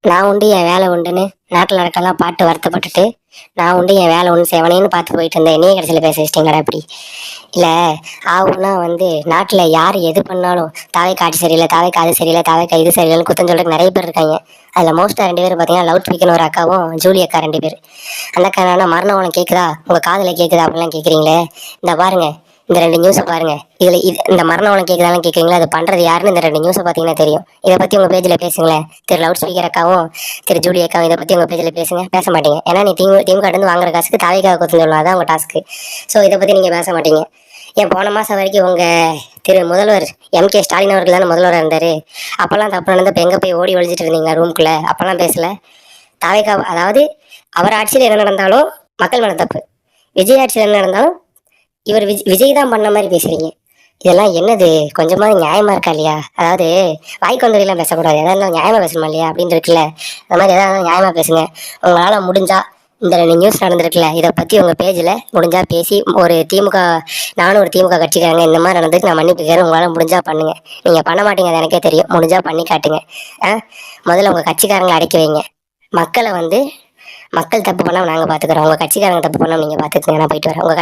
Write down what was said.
நான் உண்டு என் வேலை உண்டுன்னு நாட்டில் நடக்கலாம் பாட்டு வருத்தப்பட்டுட்டு நான் உண்டு என் வேலை ஒன்று சேவனேன்னு பார்த்து போயிட்டு இருந்தேன். நீ கடைசியில் பேச வச்சிட்டீங்கடா இப்படி. இல்லை, ஆகுனா நாட்டில் யார் எது பண்ணாலும் தாவை காட்சி சரியில்லை, தாவை காது சரியில்லை, தாவை இது சரியில்லைன்னு குத்தம் சொல்றதுக்கு நிறைய பேர் இருக்காங்க. அதில் மோஸ்ட்டாக 2 பேர் பார்த்தீங்கன்னா லவுட் ஸ்பீக்கர்னு ஒரு அக்காவும் ஜூலி அக்கா 2 பேர். அந்த அக்கா என்னன்னா மரணம் உனக்கு கேட்குதா, உங்கள் காதில் கேட்குதா அப்படிலாம் கேட்குறீங்களே. இந்த பாருங்க, இந்த 2 நியூஸை பாருங்க. இந்த மரணம் உனக்கு கேட்குதாலும் கேட்குறீங்களா, அது பண்ணுறது யாருன்னு இந்த 2 நியூஸை பார்த்தீங்கன்னா தெரியும். இதை பற்றி உங்கள் பேஜில் பேசுங்களேன். திரு லவுட் ஸ்பீக்கர் அக்காவும் திரு ஜூலி அக்காவும் இதை பற்றி உங்கள் பேஜில் பேசுங்க. பேச மாட்டீங்க. ஏன்னா நீ திமுக இருந்து வாங்குற காசுக்கு தாவைக்காக குத்து சொல்லலாம், அதான் உங்கள் டாஸ்க்கு. ஸோ இதை பற்றி நீங்கள் பேச மாட்டீங்க. ஏன் போன மாதம் வரைக்கும் உங்கள் திரு முதல்வர் MK ஸ்டாலின் அவர்கள் தானே முதல்வராக இருந்தார். அப்போல்லாம் தப்பு நடந்து இப்போ எங்கே போய் ஓடி ஒழிச்சிட்டு இருந்தீங்க ரூம்குள்ளே? அப்போல்லாம் பேசலை. தாவைக்கா அதாவது அவர் ஆட்சியில் என்ன நடந்தாலும் மக்கள் மேலே தப்பு, விஜய் ஆட்சியில் என்ன நடந்தாலும் இவர் விஜய் தான் பண்ண மாதிரி பேசுறீங்க. இதெல்லாம் என்னது? கொஞ்சமாவது நியாயமா இருக்கா இல்லையா? அதாவது வாய்க்கு வந்தவரையெல்லாம் பேசக்கூடாது, எதாவது நியாயமா பேசணுமா இல்லையா அப்படின்னு இருக்குல்ல. அந்த மாதிரி எதாவது நியாயமா பேசுங்க. உங்களால் முடிஞ்சா இந்த 2 நியூஸ் நடந்திருக்குல்ல, இதை பற்றி உங்கள் பேஜில் முடிஞ்சா பேசி ஒரு திமுக, நானும் ஒரு திமுக கட்சிக்காரங்க இந்த மாதிரி நடந்துட்டு நான் மன்னிப்பு கேட்குறேன், உங்களால் முடிஞ்சா பண்ணுங்க. நீங்கள் பண்ண மாட்டீங்க, அது எனக்கே தெரியும். முடிஞ்சா பண்ணி காட்டுங்க. முதல்ல உங்கள் கட்சிக்காரங்களை அடக்கி வைங்க. மக்களை மக்கள் தப்பு பண்ணாமல் நாங்கள் பார்த்துக்குறோம். உங்கள் கட்சிக்காரங்க தப்பு பண்ணாமல் நீங்கள் பார்த்துக்குங்க. நான் போயிட்டு வரேன். உங்கள்